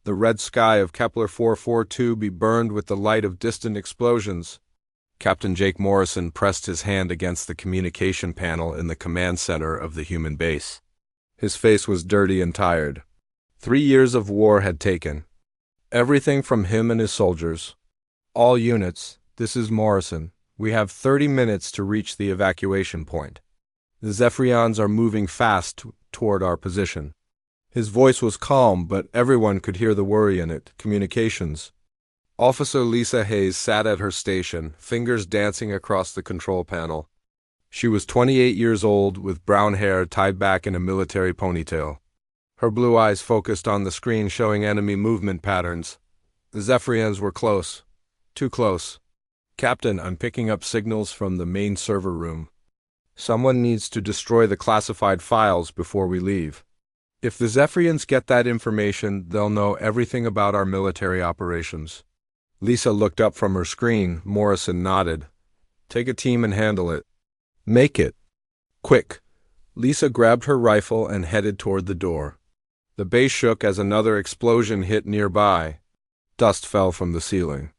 the red sky of Kepler 442 be burned with the light of distant explosions. Captain Jake Morrison pressed his hand against the communication panel in the command center of the human base. His face was dirty and tired. 3 years of war had taken everything from him and his soldiers. All units, this is Morrison. We have 30 minutes to reach the evacuation point. The Zephyrians are moving fast toward our position. His voice was calm, but everyone could hear the worry in it. Communications. Officer Lisa Hayes sat at her station, fingers dancing across the control panel. She was 28 years old, with brown hair tied back in a military ponytail. Her blue eyes focused on the screen showing enemy movement patterns. The Zephyrians were close. Too close. Captain, I'm picking up signals from the main server room. Someone needs to destroy the classified files before we leave. If the Zephyrians get that information, they'll know everything about our military operations. Lisa looked up from her screen. Morrison nodded. Take a team and handle it. Make it. Quick. Lisa grabbed her rifle and headed toward the door. The base shook as another explosion hit nearby. Dust fell from the ceiling.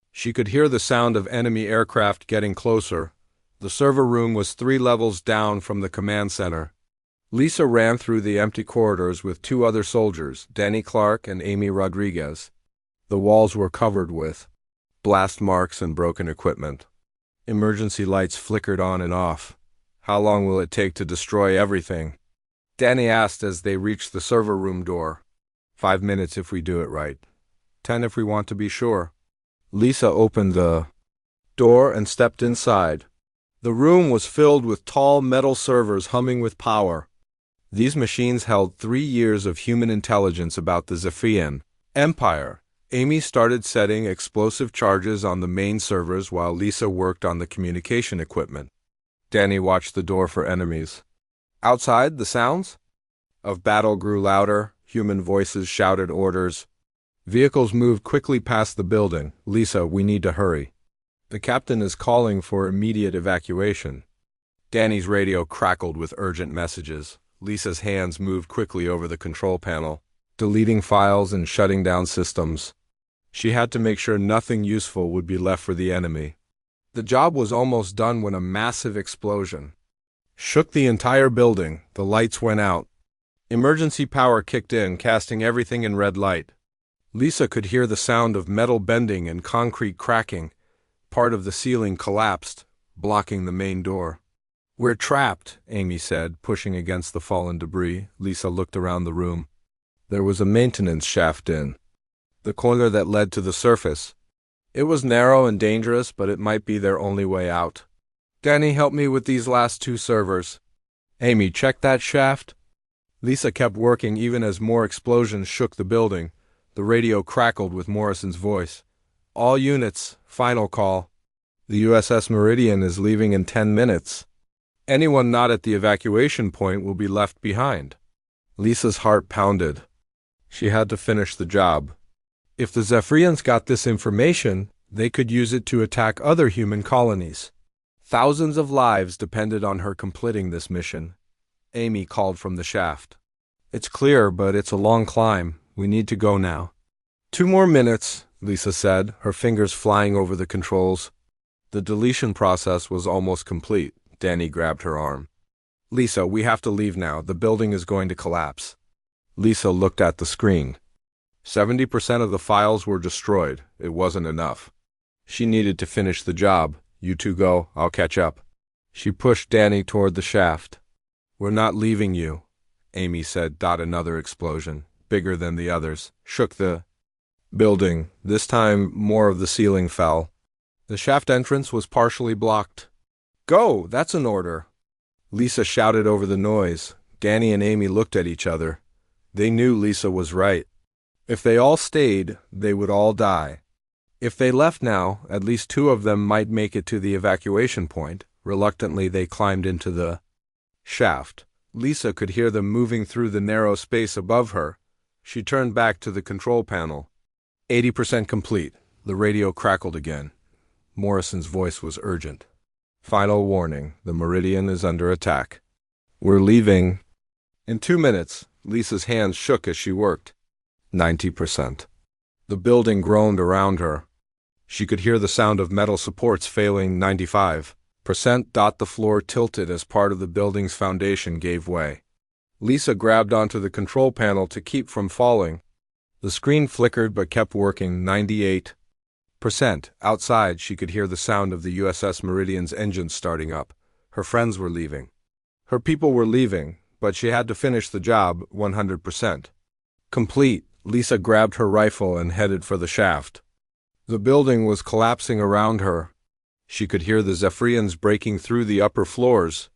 She could hear the sound of enemy aircraft getting closer. The server room was 3 levels down from the command center. Lisa ran through the empty corridors with 2 other soldiers, Danny Clark and Amy Rodriguez. The walls were covered with blast marks and broken equipment. Emergency lights flickered on and off. How long will it take to destroy everything? Danny asked as they reached the server room door. 5 minutes if we do it right. 10 if we want to be sure. Lisa opened the door and stepped inside. The room was filled with tall metal servers humming with power. These machines held 3 years of human intelligence about the Zephyrian Empire. Amy started setting explosive charges on the main servers while Lisa worked on the communication equipment. Danny watched the door for enemies. Outside, the sounds of battle grew louder. Human voices shouted orders. Vehicles moved quickly past the building. Lisa, we need to hurry. The captain is calling for immediate evacuation. Danny's radio crackled with urgent messages. Lisa's hands moved quickly over the control panel, deleting files and shutting down systems. She had to make sure nothing useful would be left for the enemy. The job was almost done when a massive explosion shook the entire building. The lights went out. Emergency power kicked in, casting everything in red light. Lisa could hear the sound of metal bending and concrete cracking. Part of the ceiling collapsed, blocking the main door. We're trapped, Amy said, pushing against the fallen debris. Lisa looked around the room. There was a maintenance shaft in the corner that led to the surface. It was narrow and dangerous, but it might be their only way out. Danny, help me with these last 2 servers. Amy, check that shaft. Lisa kept working even as more explosions shook the building. The radio crackled with Morrison's voice. All units, final call. The USS Meridian is leaving in 10 minutes. Anyone not at the evacuation point will be left behind. Lisa's heart pounded. She had to finish the job. If the Zephyrians got this information, they could use it to attack other human colonies. Thousands of lives depended on her completing this mission. Amy called from the shaft. It's clear, but it's a long climb. We need to go now. 2 more minutes, Lisa said, her fingers flying over the controls. The deletion process was almost complete. Danny grabbed her arm. Lisa, we have to leave now. The building is going to collapse. Lisa looked at the screen. 70% of the files were destroyed. It wasn't enough. She needed to finish the job. You 2 go, I'll catch up. She pushed Danny toward the shaft. We're not leaving you, Amy said. Another explosion, bigger than the others, shook the building. This time, more of the ceiling fell. The shaft entrance was partially blocked. Go, that's an order. Lisa shouted over the noise. Danny and Amy looked at each other. They knew Lisa was right. If they all stayed, they would all die. If they left now, at least 2 of them might make it to the evacuation point. Reluctantly, they climbed into the shaft. Lisa could hear them moving through the narrow space above her. She turned back to the control panel. 80% complete. The radio crackled again. Morrison's voice was urgent. Final warning, the Meridian is under attack. We're leaving in 2 minutes. Lisa's hands shook as she worked. 90%. The building groaned around her. She could hear the sound of metal supports failing. 95%. The floor tilted as part of the building's foundation gave way. Lisa grabbed onto the control panel to keep from falling. The screen flickered but kept working. 98%. Outside, she could hear the sound of the USS Meridian's engines starting up. Her friends were leaving. Her people were leaving, but she had to finish the job. 100%. Complete, Lisa grabbed her rifle and headed for the shaft. The building was collapsing around her. She could hear the Zephyrians breaking through the upper floors.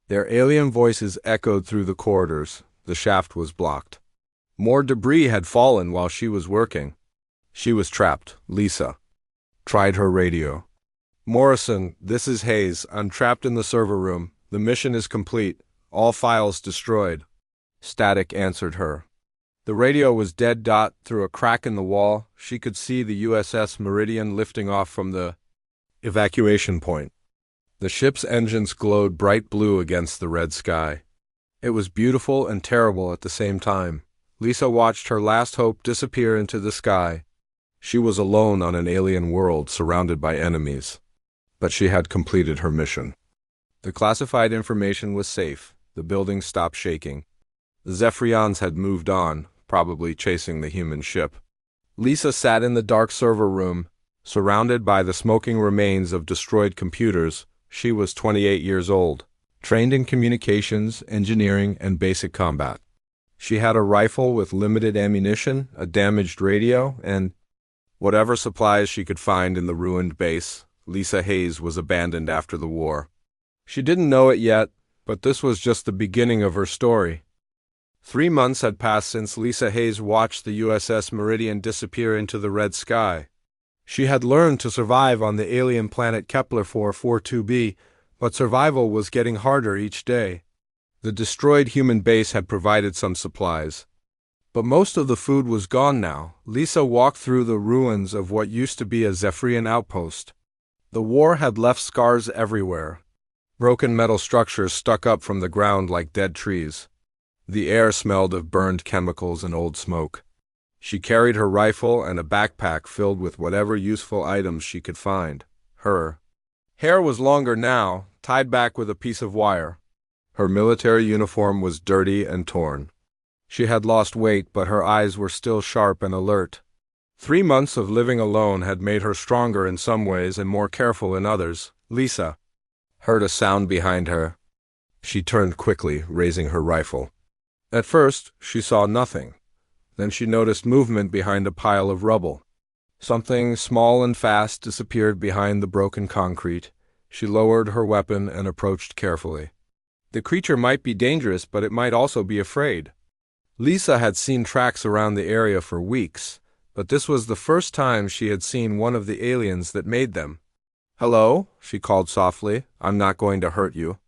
Their alien voices echoed through the corridors. The shaft was blocked. More debris had fallen while she was working. She was trapped. Lisa tried her radio. "Morrison, this is Hayes. I'm trapped in the server room. The mission is complete. All files destroyed." Static answered her. The radio was dead. Through a crack in the wall, she could see the USS Meridian lifting off from the evacuation point. The ship's engines glowed bright blue against the red sky. It was beautiful and terrible at the same time. Lisa watched her last hope disappear into the sky. She was alone on an alien world surrounded by enemies. But she had completed her mission. The classified information was safe. The building stopped shaking. The Zephyrians had moved on, probably chasing the human ship. Lisa sat in the dark server room, surrounded by the smoking remains of destroyed computers. She was 28 years old, trained in communications, engineering, and basic combat. She had a rifle with limited ammunition, a damaged radio, and whatever supplies she could find in the ruined base. Lisa Hayes was abandoned after the war. She didn't know it yet, but this was just the beginning of her story. 3 months had passed since Lisa Hayes watched the USS Meridian disappear into the red sky. She had learned to survive on the alien planet Kepler 442b, but survival was getting harder each day. The destroyed human base had provided some supplies, but most of the food was gone now. Lisa walked through the ruins of what used to be a Zephyrian outpost. The war had left scars everywhere. Broken metal structures stuck up from the ground like dead trees. The air smelled of burned chemicals and old smoke. She carried her rifle and a backpack filled with whatever useful items she could find. Her hair was longer now, tied back with a piece of wire. Her military uniform was dirty and torn. She had lost weight, but her eyes were still sharp and alert. 3 months of living alone had made her stronger in some ways and more careful in others. Lisa heard a sound behind her. She turned quickly, raising her rifle. At first, she saw nothing. Then she noticed movement behind a pile of rubble. Something small and fast disappeared behind the broken concrete. She lowered her weapon and approached carefully. The creature might be dangerous, but it might also be afraid. Lisa had seen tracks around the area for weeks, but this was the first time she had seen one of the aliens that made them. "Hello," she called softly. "I'm not going to hurt you."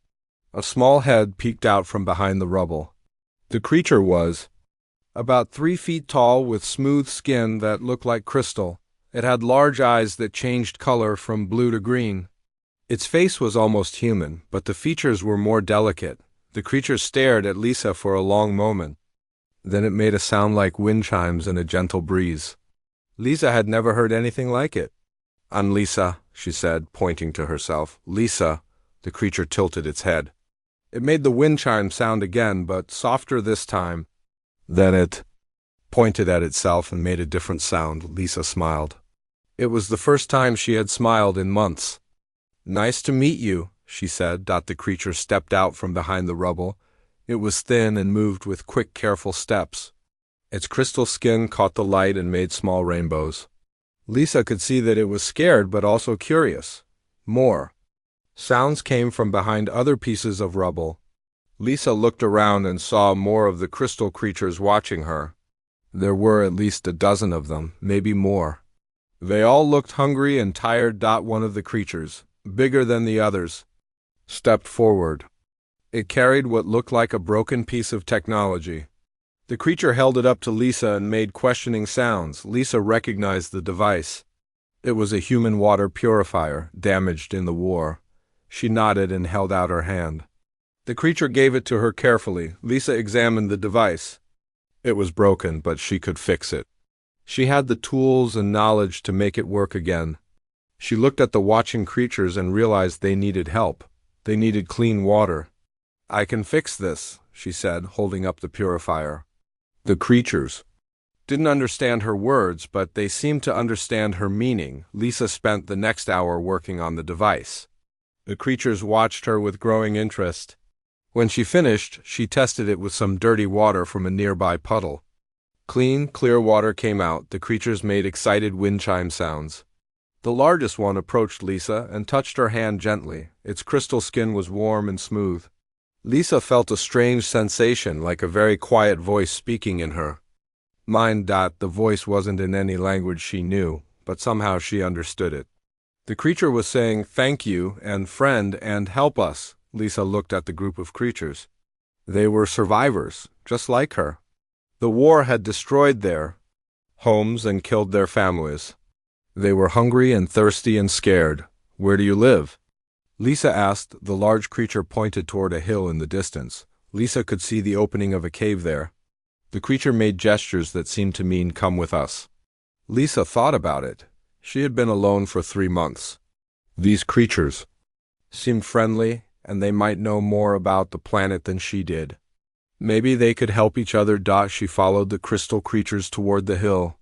A small head peeked out from behind the rubble. The creature was about 3 feet tall with smooth skin that looked like crystal. It had large eyes that changed color from blue to green. Its face was almost human, but the features were more delicate. The creature stared at Lisa for a long moment. Then it made a sound like wind chimes in a gentle breeze. Lisa had never heard anything like it. "I'm Lisa," she said, pointing to herself. "Lisa." The creature tilted its head. It made the wind chime sound again, but softer this time. Then it pointed at itself and made a different sound. Lisa smiled. It was the first time she had smiled in months. "Nice to meet you," she said. The creature stepped out from behind the rubble. It was thin and moved with quick, careful steps. Its crystal skin caught the light and made small rainbows. Lisa could see that it was scared but also curious. More sounds came from behind other pieces of rubble. Lisa looked around and saw more of the crystal creatures watching her. There were at least a dozen of them, maybe more. They all looked hungry and tired. One of the creatures, bigger than the others, stepped forward. It carried what looked like a broken piece of technology. The creature held it up to Lisa and made questioning sounds. Lisa recognized the device. It was a human water purifier, damaged in the war. She nodded and held out her hand. The creature gave it to her carefully. Lisa examined the device. It was broken, but she could fix it. She had the tools and knowledge to make it work again. She looked at the watching creatures and realized they needed help. They needed clean water. "I can fix this," she said, holding up the purifier. The creatures didn't understand her words, but they seemed to understand her meaning. Lisa spent the next hour working on the device. The creatures watched her with growing interest. When she finished, she tested it with some dirty water from a nearby puddle. Clean, clear water came out. The creatures made excited wind chime sounds. The largest one approached Lisa and touched her hand gently. Its crystal skin was warm and smooth. Lisa felt a strange sensation, like a very quiet voice speaking in her mind. The voice wasn't in any language she knew, but somehow she understood it. The creature was saying, "Thank you," and "friend," and "help us." Lisa looked at the group of creatures. They were survivors, just like her. The war had destroyed their homes and killed their families. They were hungry and thirsty and scared. "Where do you live?" Lisa asked. The large creature pointed toward a hill in the distance. Lisa could see the opening of a cave there. The creature made gestures that seemed to mean, "Come with us." Lisa thought about it. She had been alone for 3 months. These creatures seemed friendly, and they might know more about the planet than she did. Maybe they could help each other. She followed the crystal creatures toward the hill.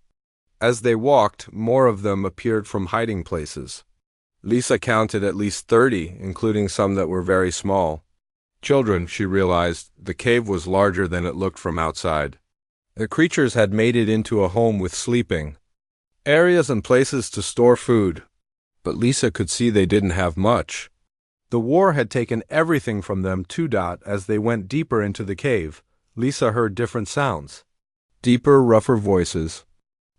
As they walked, more of them appeared from hiding places. Lisa counted at least 30, including some that were very small. Children, she realized. The cave was larger than it looked from outside. The creatures had made it into a home with sleeping areas and places to store food. But Lisa could see they didn't have much. The war had taken everything from them too. As they went deeper into the cave, Lisa heard different sounds. Deeper, rougher voices.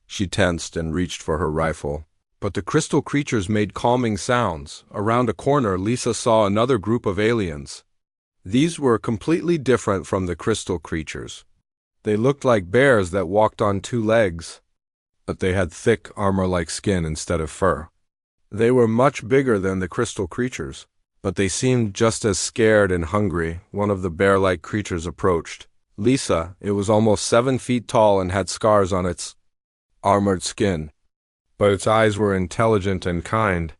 She tensed and reached for her rifle. But the crystal creatures made calming sounds. Around a corner, Lisa saw another group of aliens. These were completely different from the crystal creatures. They looked like bears that walked on 2 legs, but they had thick, armor-like skin instead of fur. They were much bigger than the crystal creatures, but they seemed just as scared and hungry. One of the bear-like creatures approached Lisa. It was almost 7 feet tall and had scars on its armored skin, but its eyes were intelligent and kind.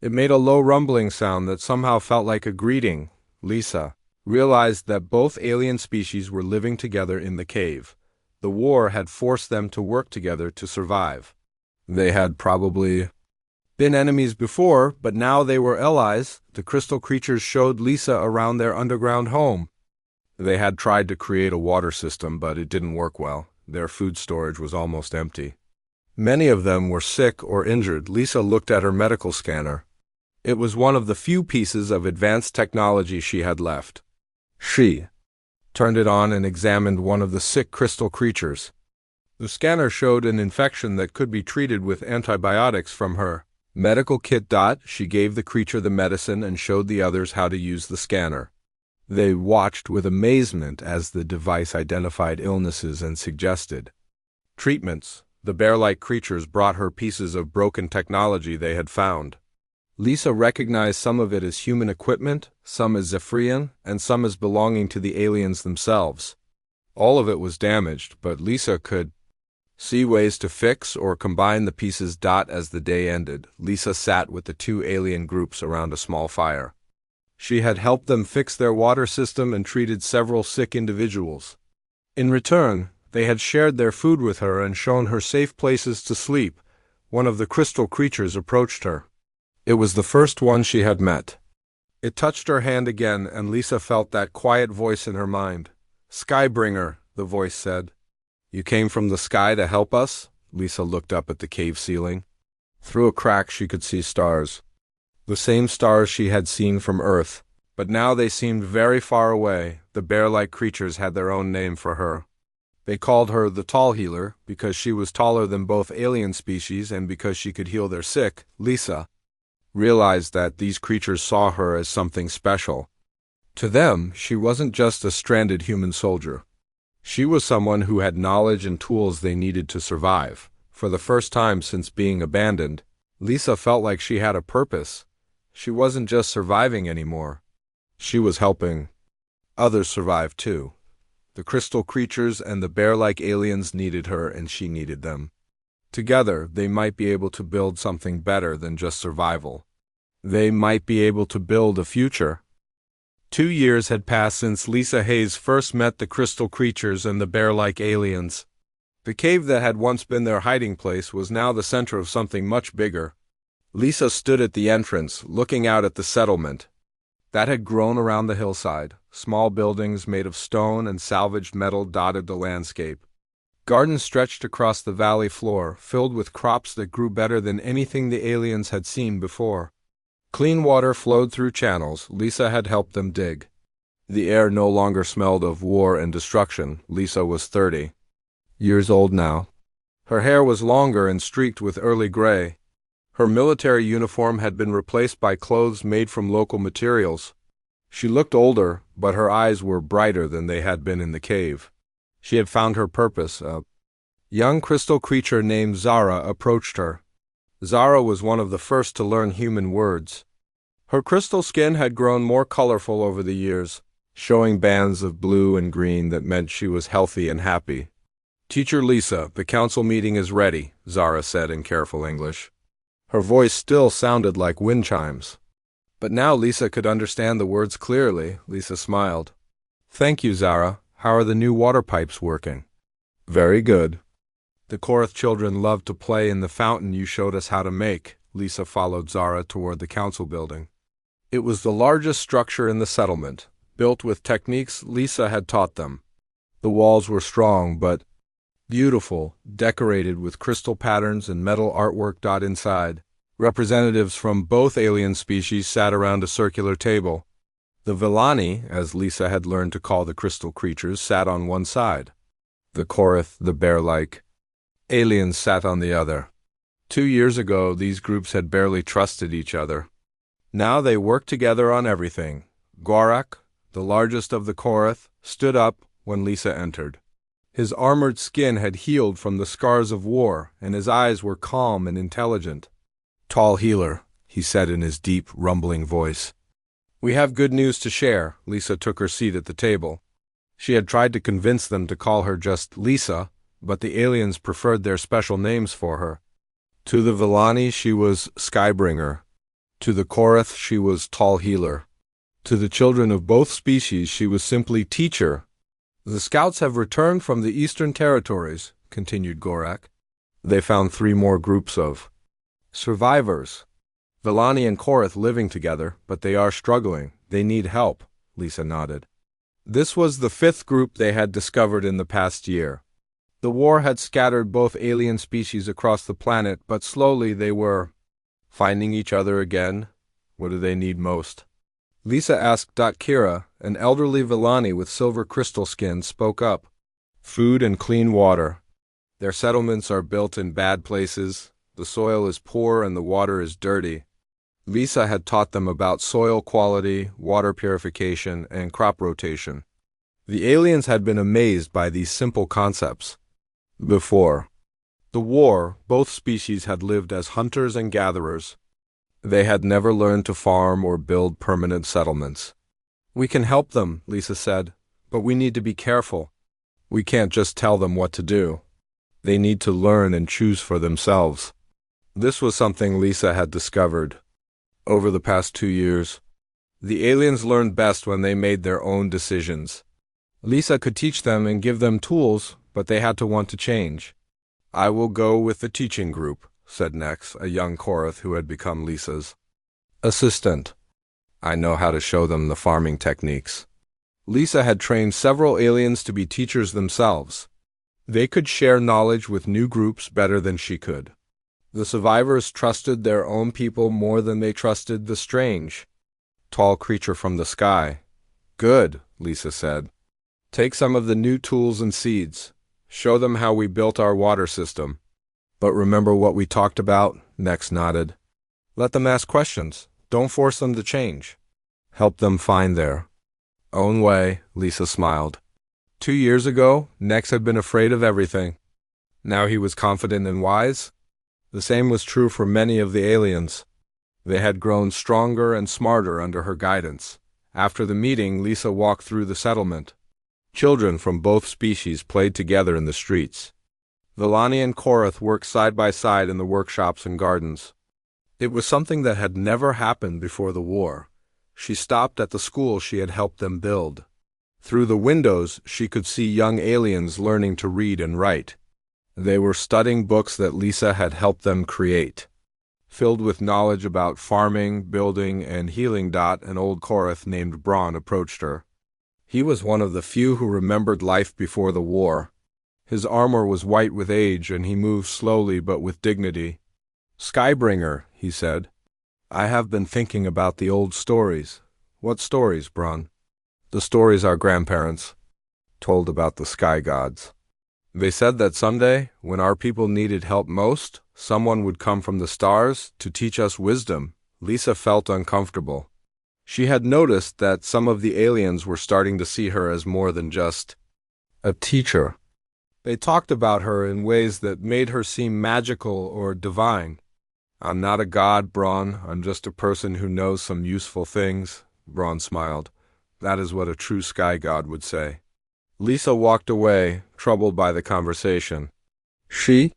It made a low rumbling sound that somehow felt like a greeting. Lisa realized that both alien species were living together in the cave. The war had forced them to work together to survive. They had probably been enemies before, but now they were allies. The crystal creatures showed Lisa around their underground home. They had tried to create a water system, but it didn't work well. Their food storage was almost empty. Many of them were sick or injured. Lisa looked at her medical scanner. It was one of the few pieces of advanced technology she had left. She turned it on and examined one of the sick crystal creatures. The scanner showed an infection that could be treated with antibiotics from her medical kit. She gave the creature the medicine and showed the others how to use the scanner. They watched with amazement as the device identified illnesses and suggested treatments. The bear-like creatures brought her pieces of broken technology they had found. Lisa recognized some of it as human equipment, some as Zephyrian, and some as belonging to the aliens themselves. All of it was damaged, but Lisa could see ways to fix or combine the pieces. As the day ended, Lisa sat with the 2 alien groups around a small fire. She had helped them fix their water system and treated several sick individuals. In return, they had shared their food with her and shown her safe places to sleep. One of the crystal creatures approached her. It was the first one she had met. It touched her hand again, and Lisa felt that quiet voice in her mind. "Skybringer," the voice said. "You came from the sky to help us?" Lisa looked up at the cave ceiling. Through a crack she could see stars. The same stars she had seen from Earth, but now they seemed very far away. The bear-like creatures had their own name for her. They called her the Tall Healer because she was taller than both alien species and because she could heal their sick. Lisa realized that these creatures saw her as something special. To them, she wasn't just a stranded human soldier. She was someone who had knowledge and tools they needed to survive. For the first time since being abandoned, Lisa felt like she had a purpose. She wasn't just surviving anymore. She was helping others survive too. The crystal creatures and the bear-like aliens needed her, and she needed them. Together, they might be able to build something better than just survival. They might be able to build a future. 2 years had passed since Lisa Hayes first met the crystal creatures and the bear-like aliens. The cave that had once been their hiding place was now the center of something much bigger. Lisa stood at the entrance, looking out at the settlement that had grown around the hillside. Small buildings made of stone and salvaged metal dotted the landscape. Gardens stretched across the valley floor, filled with crops that grew better than anything the aliens had seen before. Clean water flowed through channels Lisa had helped them dig. The air no longer smelled of war and destruction. Lisa was 30 years old now. Her hair was longer and streaked with early gray. Her military uniform had been replaced by clothes made from local materials. She looked older, but her eyes were brighter than they had been in the cave. She had found her purpose. A young crystal creature named Zara approached her. Zara was one of the first to learn human words. Her crystal skin had grown more colorful over the years, showing bands of blue and green that meant she was healthy and happy. "Teacher Lisa, the council meeting is ready," Zara said in careful English. Her voice still sounded like wind chimes. But now Lisa could understand the words clearly. Lisa smiled. "Thank you, Zara. How are the new water pipes working?" "Very good. The Korath children loved to play in the fountain you showed us how to make." Lisa followed Zara toward the council building. It was the largest structure in the settlement, built with techniques Lisa had taught them. The walls were strong but beautiful, decorated with crystal patterns and metal artwork. Inside, representatives from both alien species sat around a circular table. The Villani, as Lisa had learned to call the crystal creatures, sat on one side. The Korath, the bear-like aliens, sat on the other. 2 years ago, these groups had barely trusted each other. Now they worked together on everything. Gorak, the largest of the Korath, stood up when Lisa entered. His armored skin had healed from the scars of war, and his eyes were calm and intelligent. "Tall healer," he said in his deep, rumbling voice. "We have good news to share." Lisa took her seat at the table. She had tried to convince them to call her just Lisa, but the aliens preferred their special names for her. To the Villani, she was Skybringer. To the Korath, she was Tall Healer. To the children of both species, she was simply Teacher. "The scouts have returned from the Eastern Territories," continued Gorak. "They found 3 more groups of survivors. Villani and Korath living together, but they are struggling. They need help." Lisa nodded. This was the 5th group they had discovered in the past year. The war had scattered both alien species across the planet, but slowly they were finding each other again. What do they need most? Lisa asked. Kira, an elderly Villani with silver crystal skin, spoke up. "Food and clean water. Their settlements are built in bad places. The soil is poor and the water is dirty." Lisa had taught them about soil quality, water purification, and crop rotation. The aliens had been amazed by these simple concepts. Before the war, both species had lived as hunters and gatherers. They had never learned to farm or build permanent settlements. "We can help them," Lisa said, "but we need to be careful. We can't just tell them what to do. They need to learn and choose for themselves." This was something Lisa had discovered over the past 2 years. The aliens learned best when they made their own decisions. Lisa could teach them and give them tools, but they had to want to change. "I will go with the teaching group," said Nex, a young Korath who had become Lisa's assistant. "I know how to show them the farming techniques." Lisa had trained several aliens to be teachers themselves. They could share knowledge with new groups better than she could. The survivors trusted their own people more than they trusted the strange, tall creature from the sky. "Good," Lisa said. "Take some of the new tools and seeds. Show them how we built our water system. But remember what we talked about?" Nex nodded. "Let them ask questions. Don't force them to change. Help them find their own way." Lisa smiled. 2 years ago, Nex had been afraid of everything. Now he was confident and wise. The same was true for many of the aliens. They had grown stronger and smarter under her guidance. After the meeting, Lisa walked through the settlement. Children from both species played together in the streets. Villani and Korath worked side by side in the workshops and gardens. It was something that had never happened before the war. She stopped at the school she had helped them build. Through the windows, she could see young aliens learning to read and write. They were studying books that Lisa had helped them create. Filled with knowledge about farming, building, and healing. An old Korath named Braun approached her. He was one of the few who remembered life before the war. His armor was white with age, and he moved slowly but with dignity. "Skybringer," he said. "I have been thinking about the old stories." "What stories, Braun?" "The stories our grandparents told about the sky gods. They said that someday, when our people needed help most, someone would come from the stars to teach us wisdom." Lisa felt uncomfortable. She had noticed that some of the aliens were starting to see her as more than just a teacher. They talked about her in ways that made her seem magical or divine. "I'm not a god, Braun. I'm just a person who knows some useful things." Braun smiled. "That is what a true sky god would say." Lisa walked away, troubled by the conversation. She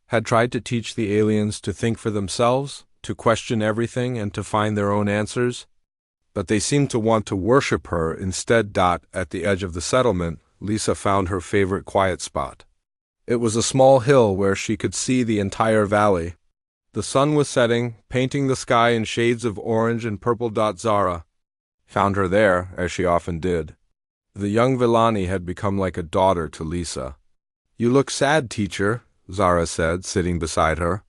had tried to teach the aliens to think for themselves, to question everything, and to find their own answers. But they seemed to want to worship her instead. At the edge of the settlement, Lisa found her favorite quiet spot. It was a small hill where she could see the entire valley. The sun was setting, painting the sky in shades of orange and purple. Zara found her there, as she often did. The young Villani had become like a daughter to Lisa. "You look sad, teacher," Zara said, sitting beside her.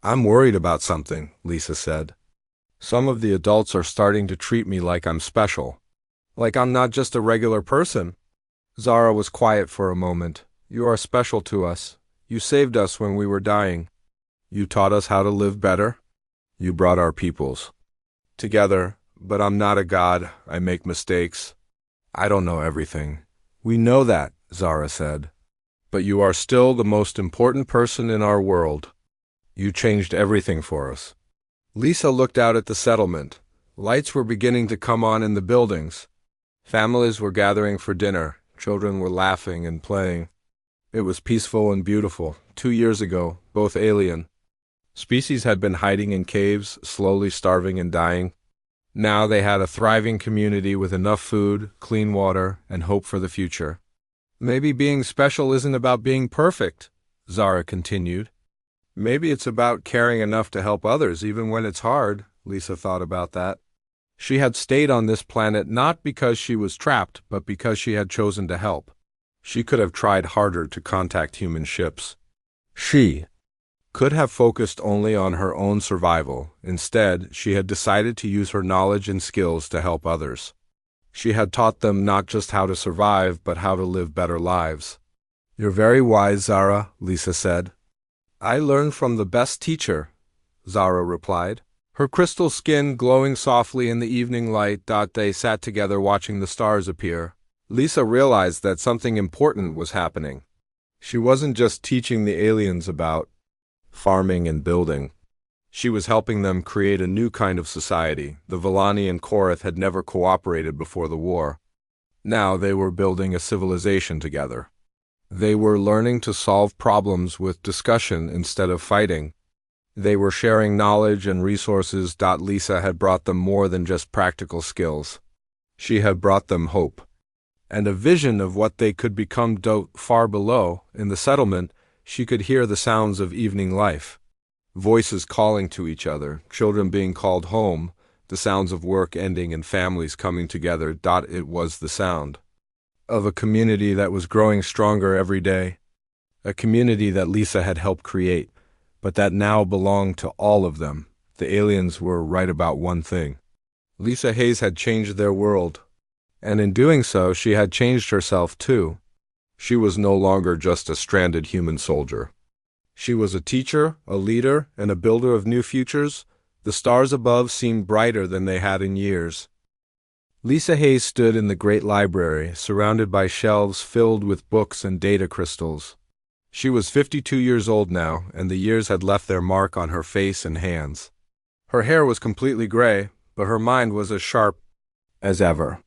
"I'm worried about something," Lisa said. "Some of the adults are starting to treat me like I'm special. Like I'm not just a regular person." Zara was quiet for a moment. "You are special to us. You saved us when we were dying. You taught us how to live better. You brought our peoples together. But I'm not a god. I make mistakes. I don't know everything." "We know that," Zara said. "But you are still the most important person in our world. You changed everything for us." Lisa looked out at the settlement. Lights were beginning to come on in the buildings. Families were gathering for dinner. Children were laughing and playing. It was peaceful and beautiful. 2 years ago, both alien species had been hiding in caves, slowly starving and dying. Now they had a thriving community with enough food, clean water, and hope for the future. "Maybe being special isn't about being perfect," Zara continued. "Maybe it's about caring enough to help others even when it's hard." Lisa thought about that. She had stayed on this planet not because she was trapped, but because she had chosen to help. She could have tried harder to contact human ships. She could have focused only on her own survival. Instead, she had decided to use her knowledge and skills to help others. She had taught them not just how to survive, but how to live better lives. "You're very wise, Zara," Lisa said. "I learned from the best teacher," Zara replied, her crystal skin glowing softly in the evening light. They sat together watching the stars appear. Lisa realized that something important was happening. She wasn't just teaching the aliens about farming and building. She was helping them create a new kind of society. The Villani and Korath had never cooperated before the war. Now they were building a civilization together. They were learning to solve problems with discussion instead of fighting. They were sharing knowledge and resources. Lisa had brought them more than just practical skills. She had brought them hope and a vision of what they could become. Far below, in the settlement, she could hear the sounds of evening life. Voices calling to each other, children being called home, the sounds of work ending and families coming together. It was the sound of a community that was growing stronger every day. A community that Lisa had helped create, but that now belonged to all of them. The aliens were right about one thing. Lisa Hayes had changed their world, and in doing so, she had changed herself too. She was no longer just a stranded human soldier. She was a teacher, a leader, and a builder of new futures. The stars above seemed brighter than they had in years. Lisa Hayes stood in the great library, surrounded by shelves filled with books and data crystals. She was 52 years old now, and the years had left their mark on her face and hands. Her hair was completely gray, but her mind was as sharp as ever.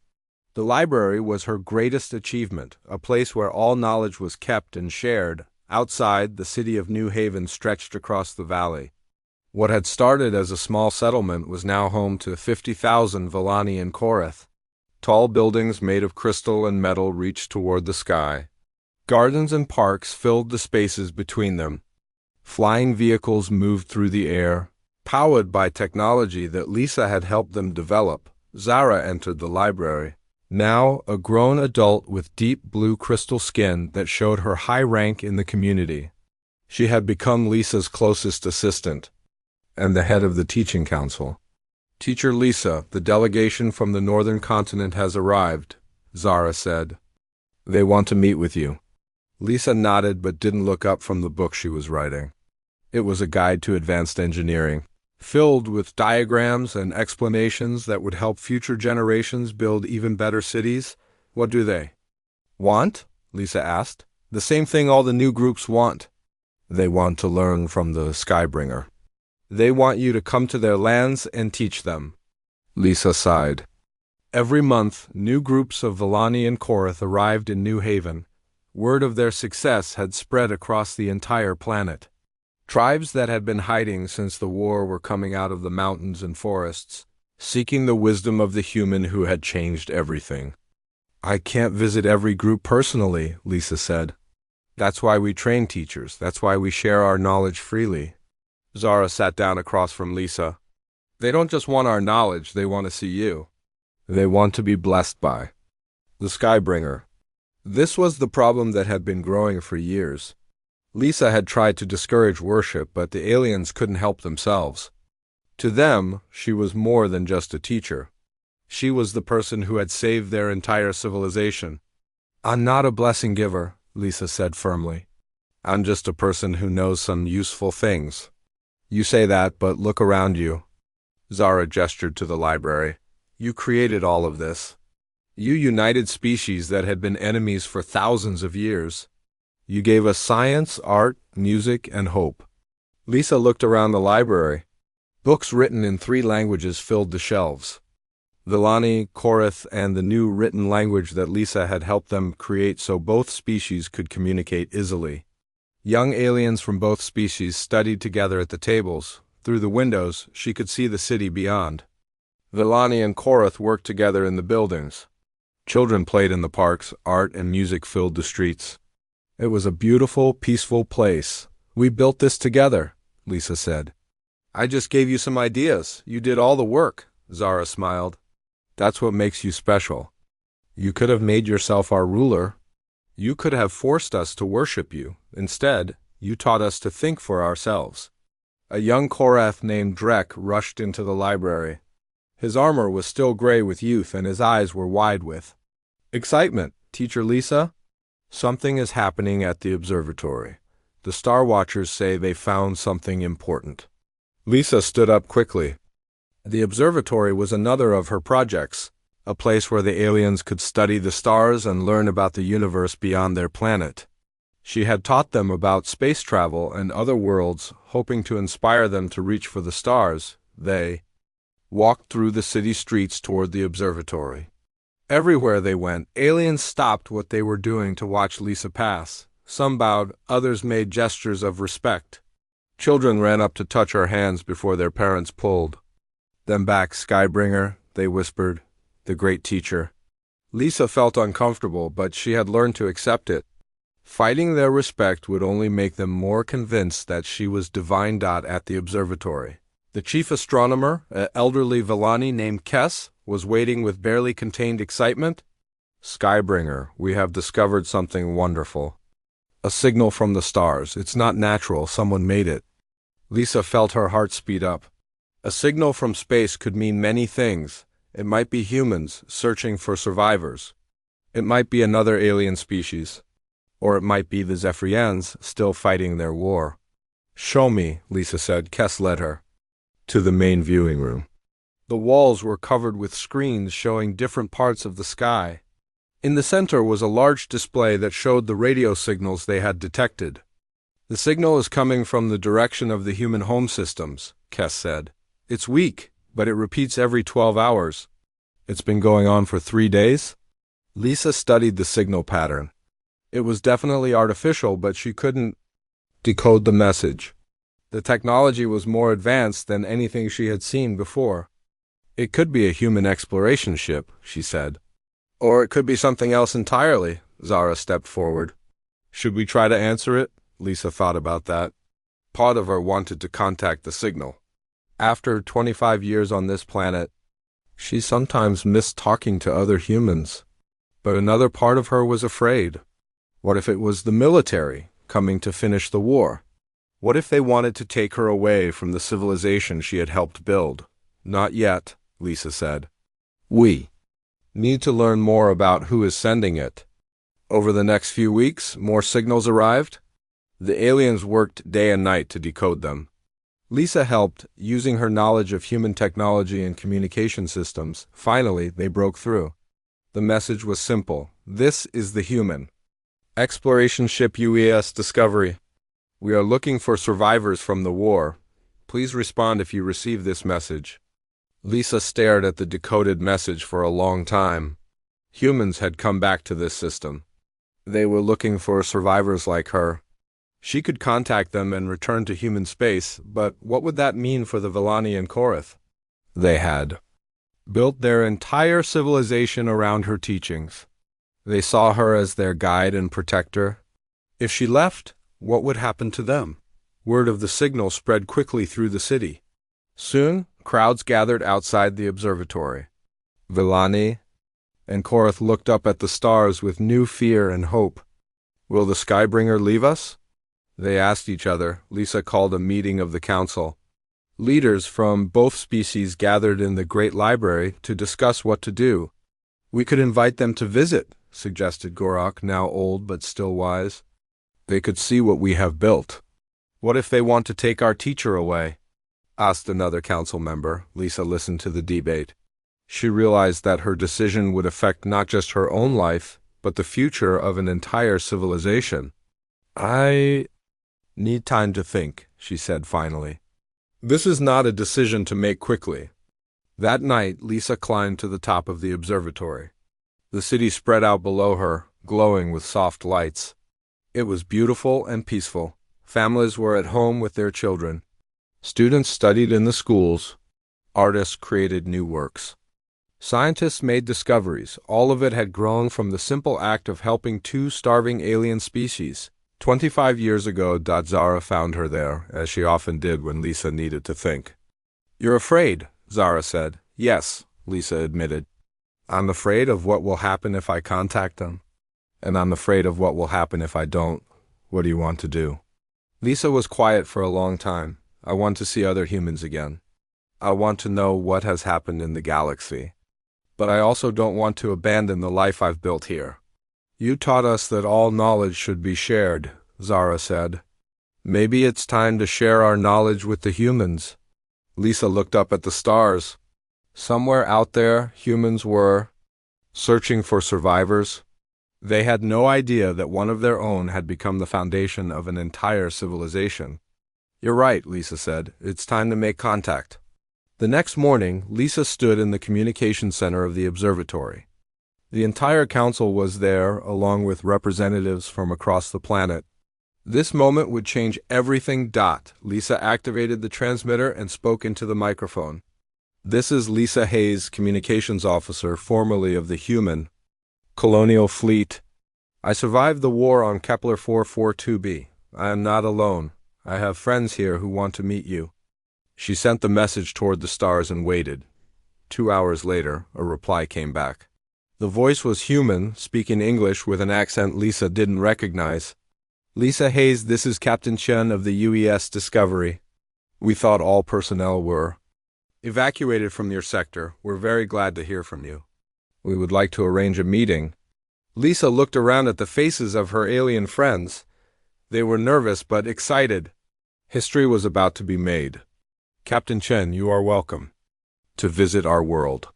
The library was her greatest achievement, a place where all knowledge was kept and shared. Outside, the city of New Haven stretched across the valley. What had started as a small settlement was now home to 50,000 Villani and Korath. Tall buildings made of crystal and metal reached toward the sky. Gardens and parks filled the spaces between them. Flying vehicles moved through the air. Powered by technology that Lisa had helped them develop, Zara entered the library. Now a grown adult with deep blue crystal skin that showed her high rank in the community. She had become Lisa's closest assistant and the head of the teaching council. "Teacher Lisa, the delegation from the northern continent has arrived," Zara said. "They want to meet with you." Lisa nodded but didn't look up from the book she was writing. It was a guide to advanced engineering, filled with diagrams and explanations that would help future generations build even better cities. "What do they want?" Lisa asked. "The same thing all the new groups want. They want to learn from the Skybringer. They want you to come to their lands and teach them." Lisa sighed. Every month, new groups of Villani and Korath arrived in New Haven. Word of their success had spread across the entire planet. Tribes that had been hiding since the war were coming out of the mountains and forests, seeking the wisdom of the human who had changed everything. "I can't visit every group personally," Lisa said. "That's why we train teachers. That's why we share our knowledge freely." Zara sat down across from Lisa. "They don't just want our knowledge, they want to see you. They want to be blessed by the Skybringer." This was the problem that had been growing for years. Lisa had tried to discourage worship, but the aliens couldn't help themselves. To them, she was more than just a teacher. She was the person who had saved their entire civilization. "I'm not a blessing giver," Lisa said firmly. "I'm just a person who knows some useful things." "You say that, but look around you." Zara gestured to the library. "You created all of this. You united species that had been enemies for thousands of years. You gave us science, art, music, and hope." Lisa looked around the library. Books written in 3 languages filled the shelves. Villani, Korath, and the new written language that Lisa had helped them create so both species could communicate easily. Young aliens from both species studied together at the tables. Through the windows, she could see the city beyond. Villani and Korath worked together in the buildings. Children played in the parks, art and music filled the streets. It was a beautiful, peaceful place. "We built this together," Lisa said. "I just gave you some ideas. You did all the work," Zara smiled. "That's what makes you special. You could have made yourself our ruler. You could have forced us to worship you. Instead, you taught us to think for ourselves." A young Korath named Drek rushed into the library. His armor was still gray with youth and his eyes were wide with excitement. "Teacher Lisa, something is happening at the observatory. The Star Watchers say they found something important." Lisa stood up quickly. The observatory was another of her projects, a place where the aliens could study the stars and learn about the universe beyond their planet. She had taught them about space travel and other worlds, hoping to inspire them to reach for the stars. They walked through the city streets toward the observatory. Everywhere they went, aliens stopped what they were doing to watch Lisa pass. Some bowed, others made gestures of respect. Children ran up to touch her hands before their parents pulled them back. "Skybringer," they whispered, "the great teacher." Lisa felt uncomfortable, but she had learned to accept it. Fighting their respect would only make them more convinced that she was divine. At the observatory, the chief astronomer, an elderly Villani named Kess, was waiting with barely contained excitement. "Skybringer, we have discovered something wonderful. A signal from the stars. It's not natural, someone made it." Lisa felt her heart speed up. A signal from space could mean many things. It might be humans searching for survivors. It might be another alien species. Or it might be the Zephyrians still fighting their war. "Show me," Lisa said. Kess led her to the main viewing room. The walls were covered with screens showing different parts of the sky. In the center was a large display that showed the radio signals they had detected. "The signal is coming from the direction of the human home systems," Kess said. "It's weak, but it repeats every 12 hours. It's been going on for 3 days?" Lisa studied the signal pattern. It was definitely artificial, but she couldn't decode the message. The technology was more advanced than anything she had seen before. It could be a human exploration ship, she said. Or it could be something else entirely. Zara stepped forward. Should we try to answer it? Lisa thought about that. Part of her wanted to contact the signal. After 25 years on this planet, she sometimes missed talking to other humans. But another part of her was afraid. What if it was the military coming to finish the war? What if they wanted to take her away from the civilization she had helped build? Not yet, Lisa said. We need to learn more about who is sending it. Over the next few weeks, more signals arrived. The aliens worked day and night to decode them. Lisa helped, using her knowledge of human technology and communication systems. Finally, they broke through. The message was simple. This is the human. Exploration ship UES Discovery. We are looking for survivors from the war. Please respond if you receive this message. Lisa stared at the decoded message for a long time. Humans had come back to this system. They were looking for survivors like her. She could contact them and return to human space, but what would that mean for the Villani and Korath? They had built their entire civilization around her teachings. They saw her as their guide and protector. If she left, what would happen to them? Word of the signal spread quickly through the city. Soon, crowds gathered outside the observatory. Villani and Korath looked up at the stars with new fear and hope. Will the Skybringer leave us? They asked each other. Lisa called a meeting of the council. Leaders from both species gathered in the great library to discuss what to do. We could invite them to visit, suggested Gorak, now old but still wise. They could see what we have built. What if they want to take our teacher away? Asked another council member. Lisa listened to the debate. She realized that her decision would affect not just her own life, but the future of an entire civilization. I need time to think, she said finally. This is not a decision to make quickly. That night, Lisa climbed to the top of the observatory. The city spread out below her, glowing with soft lights. It was beautiful and peaceful. Families were at home with their children. Students studied in the schools. Artists created new works. Scientists made discoveries. All of it had grown from the simple act of helping two starving alien species. 25 years ago, Zara found her there, as she often did when Lisa needed to think. You're afraid, Zara said. Yes, Lisa admitted. I'm afraid of what will happen if I contact them. And I'm afraid of what will happen if I don't. What do you want to do? Lisa was quiet for a long time. I want to see other humans again. I want to know what has happened in the galaxy. But I also don't want to abandon the life I've built here. You taught us that all knowledge should be shared, Zara said. Maybe it's time to share our knowledge with the humans. Lisa looked up at the stars. Somewhere out there, humans were searching for survivors. They had no idea that one of their own had become the foundation of an entire civilization. You're right, Lisa said. It's time to make contact. The next morning, Lisa stood in the communication center of the observatory. The entire council was there, along with representatives from across the planet. This moment would change everything. Lisa activated the transmitter and spoke into the microphone. This is Lisa Hayes, communications officer, formerly of the Human Colonial Fleet. I survived the war on Kepler 442b. I am not alone. I have friends here who want to meet you. She sent the message toward the stars and waited. 2 hours later, a reply came back. The voice was human, speaking English with an accent Lisa didn't recognize. Lisa Hayes, this is Captain Chen of the UES Discovery. We thought all personnel were evacuated from your sector. We're very glad to hear from you. We would like to arrange a meeting. Lisa looked around at the faces of her alien friends. They were nervous but excited. History was about to be made. Captain Chen, you are welcome to visit our world.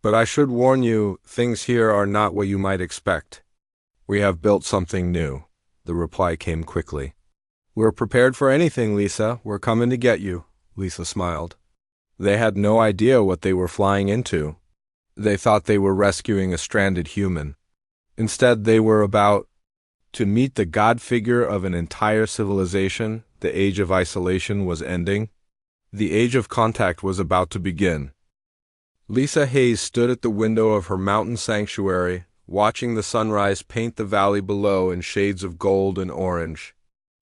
But I should warn you, things here are not what you might expect. We have built something new. The reply came quickly. We're prepared for anything, Lisa. We're coming to get you, Lisa smiled. They had no idea what they were flying into. They thought they were rescuing a stranded human. Instead, they were about to meet the god figure of an entire civilization. The age of isolation was ending. The age of contact was about to begin. Lisa Hayes stood at the window of her mountain sanctuary, watching the sunrise paint the valley below in shades of gold and orange.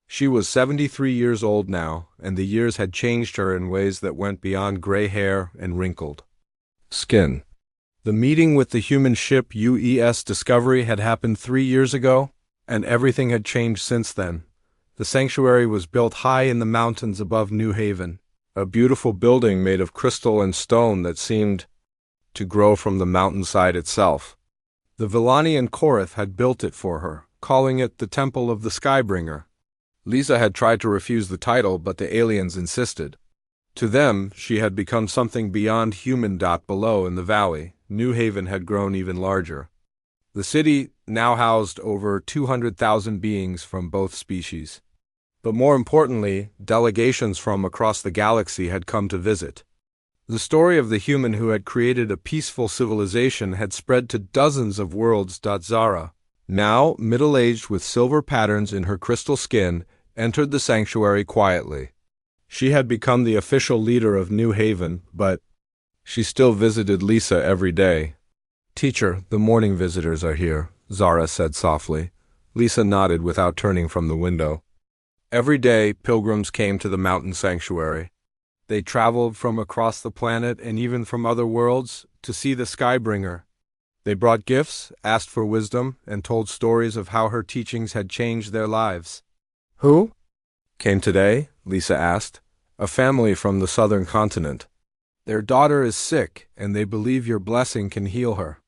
She was 73 years old now, and the years had changed her in ways that went beyond gray hair and wrinkled skin. The meeting with the human ship UES Discovery had happened 3 years ago, and everything had changed since then. The sanctuary was built high in the mountains above New Haven, a beautiful building made of crystal and stone that seemed to grow from the mountainside itself. The Villani and Korath had built it for her, calling it the Temple of the Skybringer. Lisa had tried to refuse the title, but the aliens insisted. To them, she had become something beyond human. Below in the valley, New Haven had grown even larger. The city now housed over 200,000 beings from both species. But more importantly, delegations from across the galaxy had come to visit. The story of the human who had created a peaceful civilization had spread to dozens of worlds. Zara, now middle-aged with silver patterns in her crystal skin, entered the sanctuary quietly. She had become the official leader of New Haven, but she still visited Lisa every day. "Teacher, the morning visitors are here," Zara said softly. Lisa nodded without turning from the window. Every day, pilgrims came to the mountain sanctuary. They traveled from across the planet and even from other worlds to see the Skybringer. They brought gifts, asked for wisdom, and told stories of how her teachings had changed their lives. "Who came today?" Lisa asked. "A family from the southern continent. Their daughter is sick, and they believe your blessing can heal her.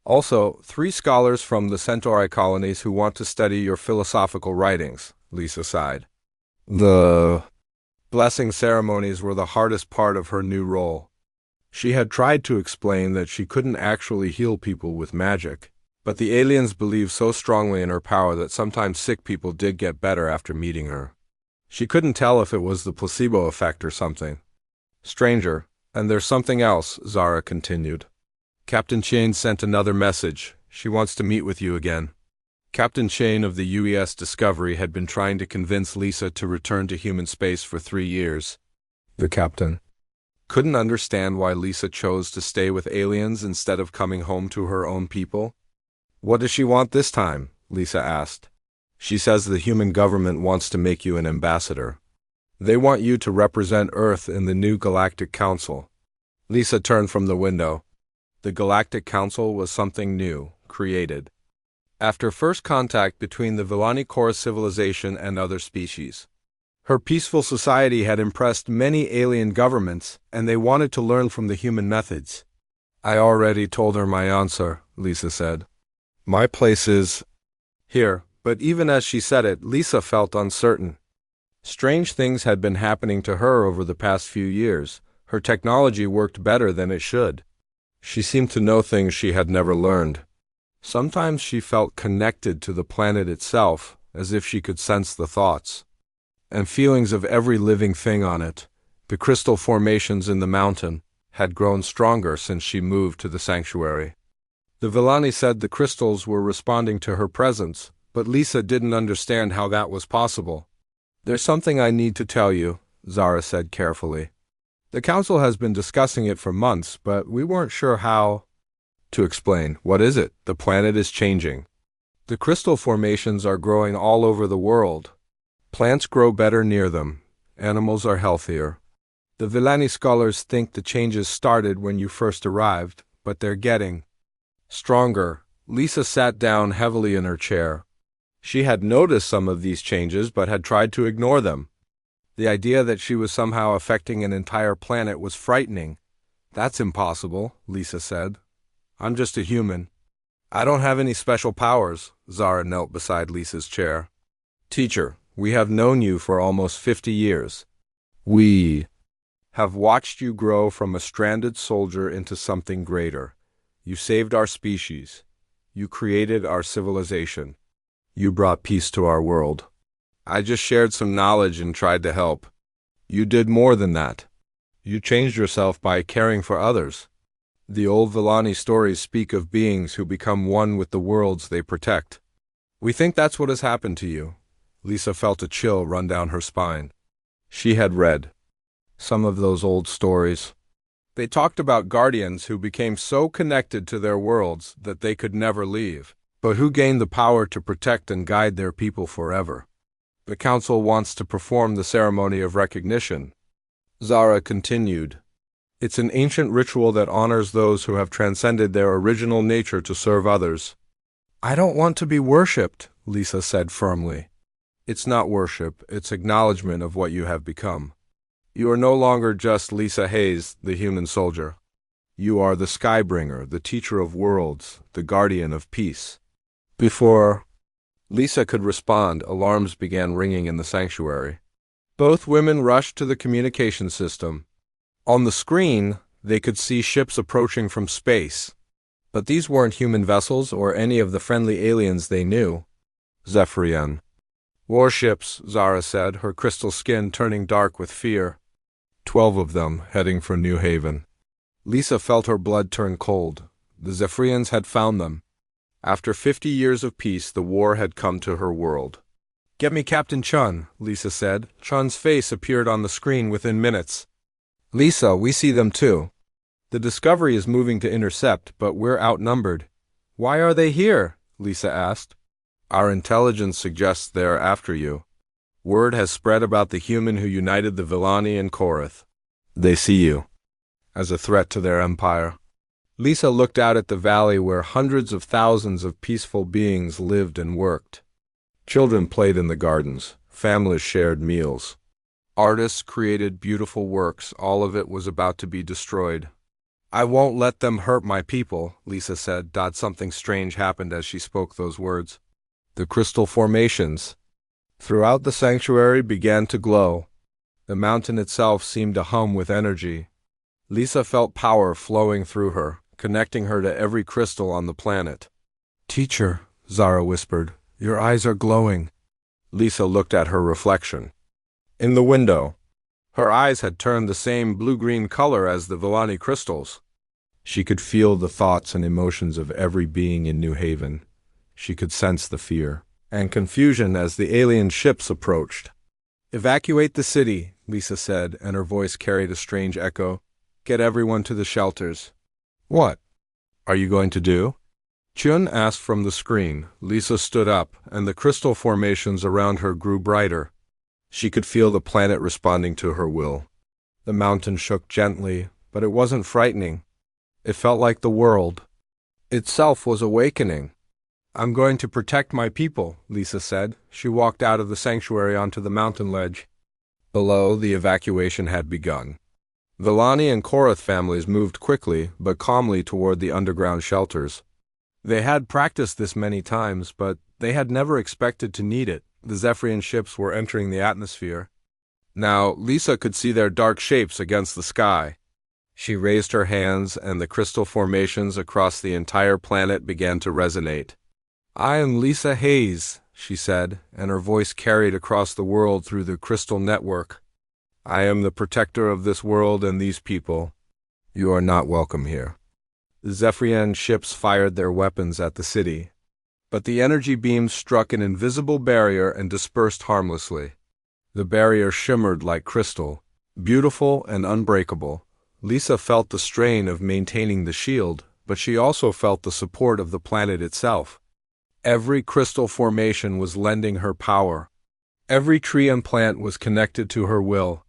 Also, 3 scholars from the Centauri colonies who want to study your philosophical writings," Lisa sighed. The blessing ceremonies were the hardest part of her new role. She had tried to explain that she couldn't actually heal people with magic, but the aliens believed so strongly in her power that sometimes sick people did get better after meeting her. She couldn't tell if it was the placebo effect or something. "Stranger, and there's something else," Zara continued. "Captain Chane sent another message. She wants to meet with you again." Captain Chane of the UES Discovery had been trying to convince Lisa to return to human space for 3 years. The captain couldn't understand why Lisa chose to stay with aliens instead of coming home to her own people. "What does she want this time?" Lisa asked. "She says the human government wants to make you an ambassador. They want you to represent Earth in the new Galactic Council." Lisa turned from the window. The Galactic Council was something new, created after first contact between the Villani Core civilization and other species. Her peaceful society had impressed many alien governments, and they wanted to learn from the human methods. "I already told her my answer," Lisa said. "My place is here," but even as she said it, Lisa felt uncertain. Strange things had been happening to her over the past few years. Her technology worked better than it should. She seemed to know things she had never learned. Sometimes she felt connected to the planet itself, as if she could sense the thoughts and feelings of every living thing on it. The crystal formations in the mountain had grown stronger since she moved to the sanctuary. The Villani said the crystals were responding to her presence, but Lisa didn't understand how that was possible. "There's something I need to tell you," Zara said carefully. "The council has been discussing it for months, but we weren't sure how to explain." "What is it?" "The planet is changing. The crystal formations are growing all over the world. Plants grow better near them. Animals are healthier. The Villani scholars think the changes started when you first arrived, but they're getting stronger." Lisa sat down heavily in her chair. She had noticed some of these changes but had tried to ignore them. The idea that she was somehow affecting an entire planet was frightening. "That's impossible," Lisa said. "I'm just a human. I don't have any special powers." Zara knelt beside Lisa's chair. "Teacher, we have known you for almost 50 years. We have watched you grow from a stranded soldier into something greater. You saved our species. You created our civilization. You brought peace to our world. I just shared some knowledge and tried to help. You did more than that. You changed yourself by caring for others." The old Villani stories speak of beings who become one with the worlds they protect. We think that's what has happened to you. Lisa felt a chill run down her spine. She had read some of those old stories. They talked about guardians who became so connected to their worlds that they could never leave, but who gained the power to protect and guide their people forever. The council wants to perform the ceremony of recognition. Zara continued. It's an ancient ritual that honors those who have transcended their original nature to serve others. I don't want to be worshipped, Lisa said firmly. It's not worship, it's acknowledgement of what you have become. You are no longer just Lisa Hayes, the human soldier. You are the Skybringer, the teacher of worlds, the guardian of peace. Before Lisa could respond, alarms began ringing in the sanctuary. Both women rushed to the communication system. On the screen, they could see ships approaching from space. But these weren't human vessels or any of the friendly aliens they knew. Zephyrian. Warships, Zara said, her crystal skin turning dark with fear. 12 of them, heading for New Haven. Lisa felt her blood turn cold. The Zephyrians had found them. After 50 years of peace, the war had come to her world. Get me Captain Chun, Lisa said. Chun's face appeared on the screen within minutes. Lisa, we see them too. The Discovery is moving to intercept, but we're outnumbered. Why are they here? Lisa asked. Our intelligence suggests they are after you. Word has spread about the human who united the Villani and Korath. They see you as a threat to their empire. Lisa looked out at the valley where hundreds of thousands of peaceful beings lived and worked. Children played in the gardens. Families shared meals. Artists created beautiful works. All of it was about to be destroyed. I won't let them hurt my people, Lisa said. Something strange happened as she spoke those words. The crystal formations throughout the sanctuary began to glow. The mountain itself seemed to hum with energy. Lisa felt power flowing through her, connecting her to every crystal on the planet. Teacher, Zara whispered, your eyes are glowing. Lisa looked at her reflection in the window. Her eyes had turned the same blue-green color as the Villani crystals. She could feel the thoughts and emotions of every being in New Haven. She could sense the fear and confusion as the alien ships approached. Evacuate the city, Lisa said, and her voice carried a strange echo. Get everyone to the shelters. What are you going to do? Chun asked from the screen. Lisa stood up, and the crystal formations around her grew brighter. She could feel the planet responding to her will. The mountain shook gently, but it wasn't frightening. It felt like the world itself was awakening. I'm going to protect my people, Lisa said. She walked out of the sanctuary onto the mountain ledge. Below, the evacuation had begun. Villani and Korath families moved quickly, but calmly toward the underground shelters. They had practiced this many times, but they had never expected to need it. The Zephyrian ships were entering the atmosphere. Now, Lisa could see their dark shapes against the sky. She raised her hands, and the crystal formations across the entire planet began to resonate. I am Lisa Hayes, she said, and her voice carried across the world through the crystal network. I am the protector of this world and these people. You are not welcome here. The Zephyrian ships fired their weapons at the city, but the energy beams struck an invisible barrier and dispersed harmlessly. The barrier shimmered like crystal, beautiful and unbreakable. Lisa felt the strain of maintaining the shield, but she also felt the support of the planet itself. Every crystal formation was lending her power. Every tree and plant was connected to her will.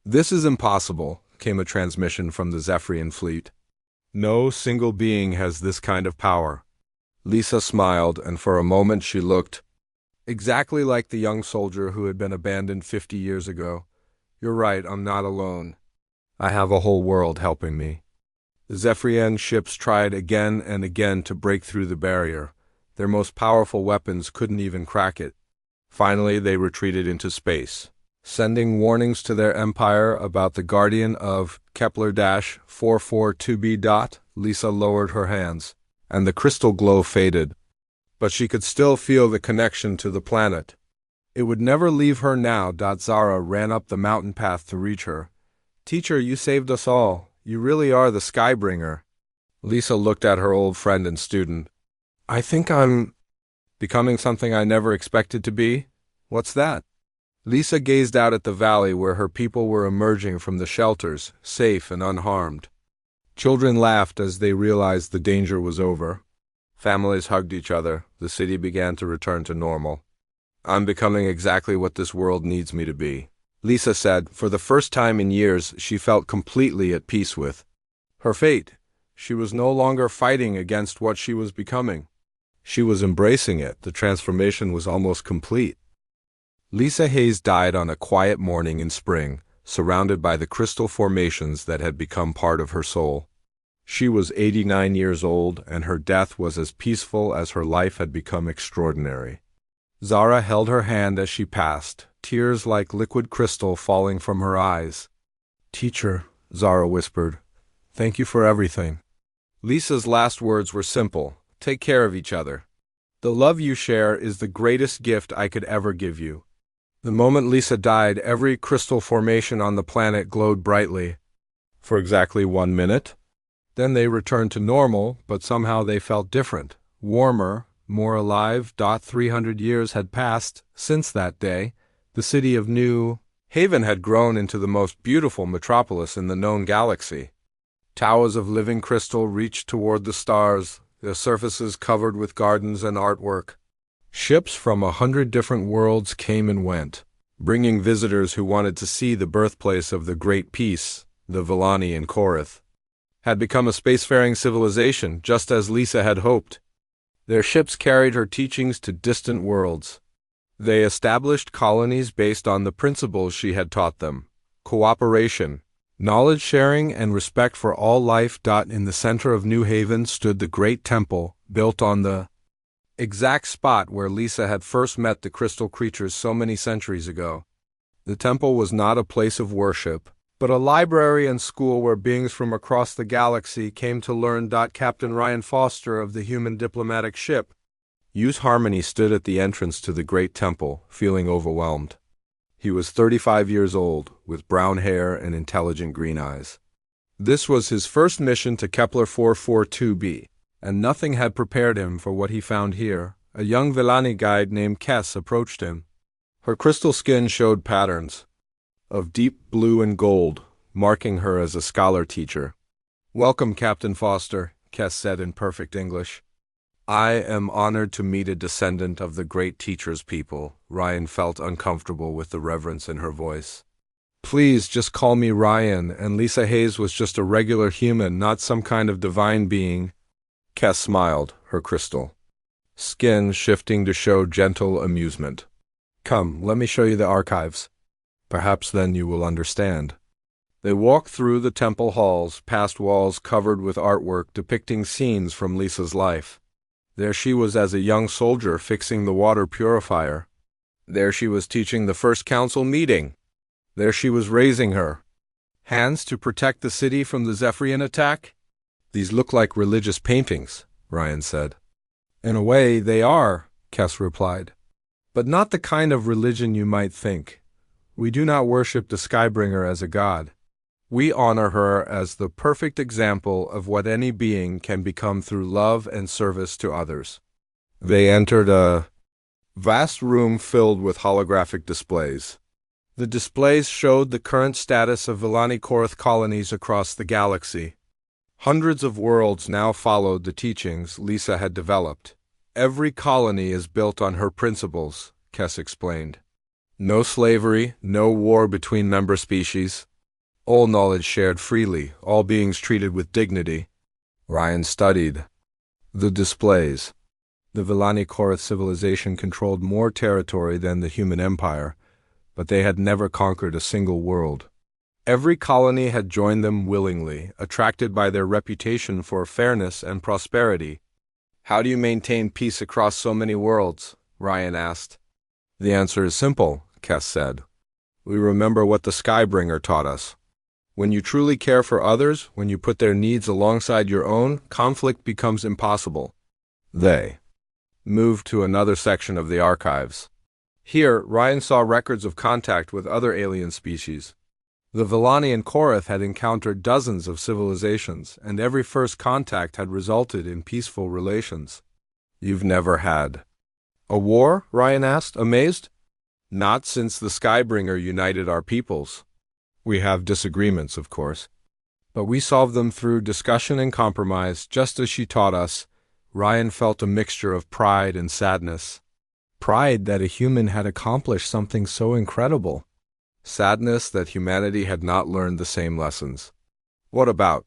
This is impossible, came a transmission from the Zephyrian fleet. No single being has this kind of power. Lisa smiled, and for a moment she looked exactly like the young soldier who had been abandoned 50 years ago. You're right, I'm not alone. I have a whole world helping me. The Zephyrian ships tried again and again to break through the barrier. Their most powerful weapons couldn't even crack it. Finally, they retreated into space, sending warnings to their empire about the guardian of Kepler-442b. Lisa lowered her hands, and the crystal glow faded. But she could still feel the connection to the planet. It would never leave her now. Zara ran up the mountain path to reach her. Teacher, you saved us all. You really are the Skybringer. Lisa looked at her old friend and student. I think I'm becoming something I never expected to be. What's that? Lisa gazed out at the valley where her people were emerging from the shelters, safe and unharmed. Children laughed as they realized the danger was over. Families hugged each other. The city began to return to normal. I'm becoming exactly what this world needs me to be, Lisa said. For the first time in years, she felt completely at peace with her fate. She was no longer fighting against what she was becoming. She was embracing it. The transformation was almost complete. Lisa Hayes died on a quiet morning in spring, surrounded by the crystal formations that had become part of her soul. She was 89 years old, and her death was as peaceful as her life had become extraordinary. Zara held her hand as she passed, tears like liquid crystal falling from her eyes. Teacher, Zara whispered, thank you for everything. Lisa's last words were simple. Take care of each other. The love you share is the greatest gift I could ever give you. The moment Lisa died, every crystal formation on the planet glowed brightly. For exactly 1 minute. Then they returned to normal, but somehow they felt different, warmer, more alive. 300 years had passed since that day. The city of New Haven had grown into the most beautiful metropolis in the known galaxy. Towers of living crystal reached toward the stars, their surfaces covered with gardens and artwork. Ships from 100 different worlds came and went, bringing visitors who wanted to see the birthplace of the Great Peace. The Villani in Korath had become a spacefaring civilization, just as Lisa had hoped. Their ships carried her teachings to distant worlds. They established colonies based on the principles she had taught them: cooperation, knowledge sharing, and respect for all life. In the center of New Haven stood the Great Temple, built on the exact spot where Lisa had first met the crystal creatures so many centuries ago. The temple was not a place of worship, but a library and school where beings from across the galaxy came to learn. Captain Ryan Foster of the human diplomatic ship Use Harmony stood at the entrance to the great temple, feeling overwhelmed. He was 35 years old, with brown hair and intelligent green eyes. This was his first mission to Kepler 442b, and nothing had prepared him for what he found here. A young Villani guide named Kes approached him. Her crystal skin showed patterns of deep blue and gold, marking her as a scholar teacher. "Welcome, Captain Foster," Kes said in perfect English. "I am honored to meet a descendant of the great teacher's people." Ryan felt uncomfortable with the reverence in her voice. "Please, just call me Ryan," and Lisa Hayes was just a regular human, not some kind of divine being. Kes smiled, her crystal skin shifting to show gentle amusement. "Come, let me show you the archives. Perhaps then you will understand." They walked through the temple halls, past walls covered with artwork depicting scenes from Lisa's life. There she was as a young soldier fixing the water purifier. There she was teaching the first council meeting. There she was raising her hands to protect the city from the Zephyrian attack. "These look like religious paintings," Ryan said. "In a way, they are," Kes replied. "But not the kind of religion you might think. We do not worship the Skybringer as a god. We honor her as the perfect example of what any being can become through love and service to others." They entered a vast room filled with holographic displays. The displays showed the current status of Villani Korath colonies across the galaxy. Hundreds of worlds now followed the teachings Lisa had developed. "Every colony is built on her principles," Kes explained. "No slavery, no war between member species. All knowledge shared freely, all beings treated with dignity." Ryan studied the displays. The Villani Korath civilization controlled more territory than the human empire, but they had never conquered a single world. Every colony had joined them willingly, attracted by their reputation for fairness and prosperity. "How do you maintain peace across so many worlds?" Ryan asked. "The answer is simple," Kes said. "We remember what the Skybringer taught us. When you truly care for others, when you put their needs alongside your own, conflict becomes impossible." They moved to another section of the archives. Here, Ryan saw records of contact with other alien species. The Villani and Korath had encountered dozens of civilizations, and every first contact had resulted in peaceful relations. You've never had a war? Ryan asked, amazed. Not since the Skybringer united our peoples. We have disagreements, of course, but we solve them through discussion and compromise, just as she taught us. Ryan felt a mixture of pride and sadness. Pride that a human had accomplished something so incredible. Sadness that humanity had not learned the same lessons. What about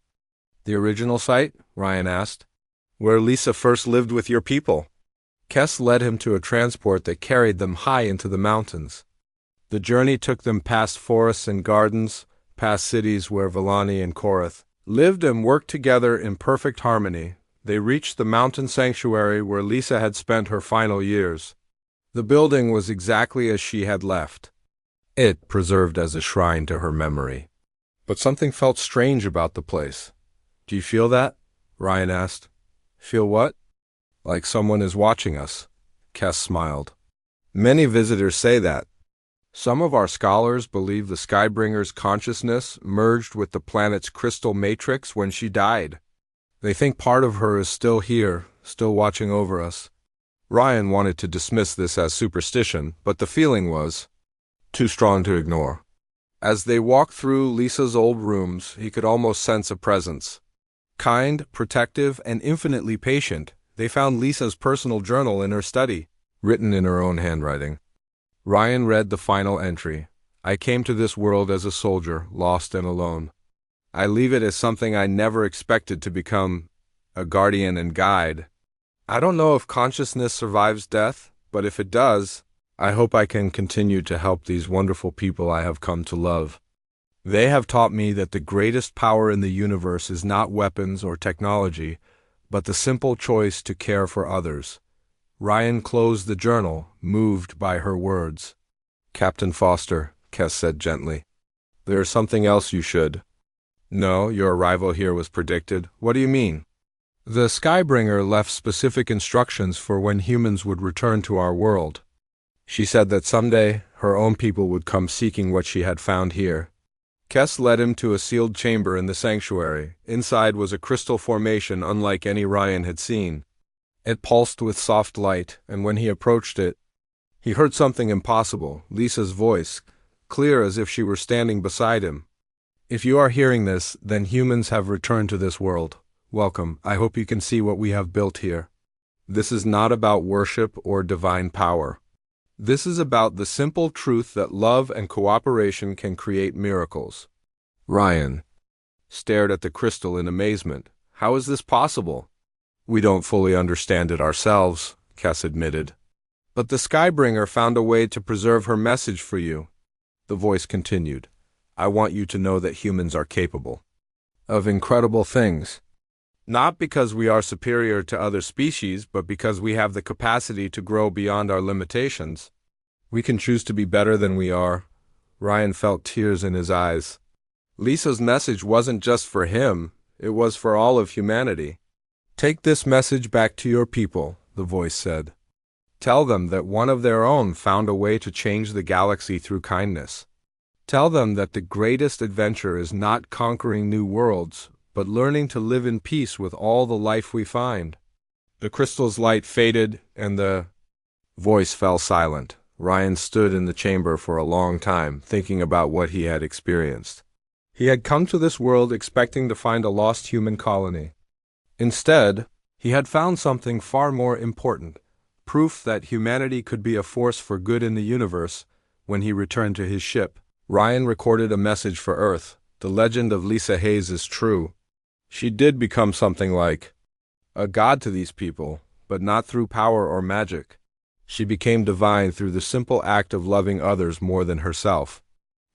the original site? Ryan asked. Where Lisa first lived with your people. Kess led him to a transport that carried them high into the mountains. The journey took them past forests and gardens, past cities where Villani and Korath lived and worked together in perfect harmony. They reached the mountain sanctuary where Lisa had spent her final years. The building was exactly as she had left, it preserved as a shrine to her memory. But something felt strange about the place. Do you feel that? Ryan asked. Feel what? Like someone is watching us. Kess smiled. Many visitors say that. Some of our scholars believe the Skybringer's consciousness merged with the planet's crystal matrix when she died. They think part of her is still here, still watching over us. Ryan wanted to dismiss this as superstition, but the feeling was too strong to ignore. As they walked through Lisa's old rooms, he could almost sense a presence. Kind, protective, and infinitely patient, they found Lisa's personal journal in her study, written in her own handwriting. Ryan read the final entry. I came to this world as a soldier, lost and alone. I leave it as something I never expected to become, a guardian and guide. I don't know if consciousness survives death, but if it does, I hope I can continue to help these wonderful people I have come to love. They have taught me that the greatest power in the universe is not weapons or technology, but the simple choice to care for others. Ryan closed the journal, moved by her words. Captain Foster, Kess said gently, there is something else you should. No, your arrival here was predicted. What do you mean? The Skybringer left specific instructions for when humans would return to our world. She said that someday her own people would come seeking what she had found here. Kess led him to a sealed chamber in the sanctuary. Inside was a crystal formation unlike any Ryan had seen. It pulsed with soft light, and when he approached it, he heard something impossible, Lisa's voice, clear as if she were standing beside him. If you are hearing this, then humans have returned to this world. Welcome. I hope you can see what we have built here. This is not about worship or divine power. This is about the simple truth that love and cooperation can create miracles. Ryan stared at the crystal in amazement. How is this possible? We don't fully understand it ourselves, Kess admitted. But the Skybringer found a way to preserve her message for you. The voice continued. I want you to know that humans are capable of incredible things. Not because we are superior to other species, but because we have the capacity to grow beyond our limitations. We can choose to be better than we are. Ryan felt tears in his eyes. Lisa's message wasn't just for him, it was for all of humanity. Take this message back to your people, the voice said. Tell them that one of their own found a way to change the galaxy through kindness. Tell them that the greatest adventure is not conquering new worlds, but learning to live in peace with all the life we find. The crystal's light faded, and the voice fell silent. Ryan stood in the chamber for a long time, thinking about what he had experienced. He had come to this world expecting to find a lost human colony. Instead, he had found something far more important, proof that humanity could be a force for good in the universe. When he returned to his ship, Ryan recorded a message for Earth. The legend of Lisa Hayes is true. She did become something like a god to these people, but not through power or magic. She became divine through the simple act of loving others more than herself.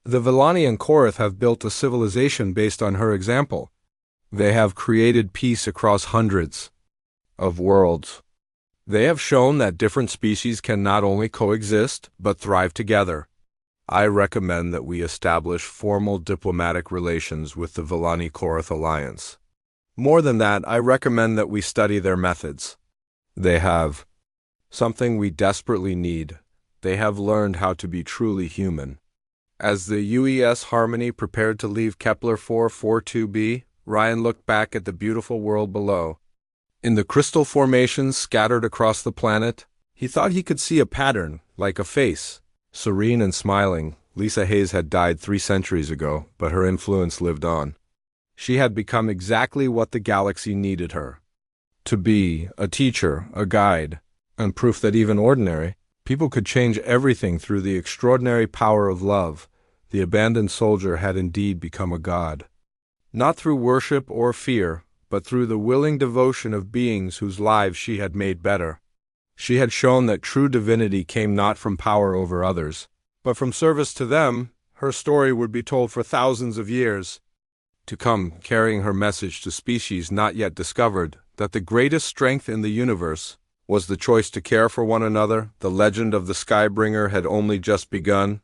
The Villani and Korath have built a civilization based on her example. They have created peace across hundreds of worlds. They have shown that different species can not only coexist, but thrive together. I recommend that we establish formal diplomatic relations with the Villani-Korath alliance. More than that, I recommend that we study their methods. They have something we desperately need. They have learned how to be truly human. As the UES Harmony prepared to leave Kepler 442b, Ryan looked back at the beautiful world below. In the crystal formations scattered across the planet, he thought he could see a pattern, like a face. Serene and smiling, Lisa Hayes had died 3 centuries ago, but her influence lived on. She had become exactly what the galaxy needed her to be: a teacher, a guide, and proof that even ordinary people could change everything through the extraordinary power of love. The abandoned soldier had indeed become a god. Not through worship or fear, but through the willing devotion of beings whose lives she had made better. She had shown that true divinity came not from power over others, but from service to them. Her story would be told for thousands of years to come, carrying her message to species not yet discovered, that the greatest strength in the universe was the choice to care for one another. The legend of the Skybringer had only just begun.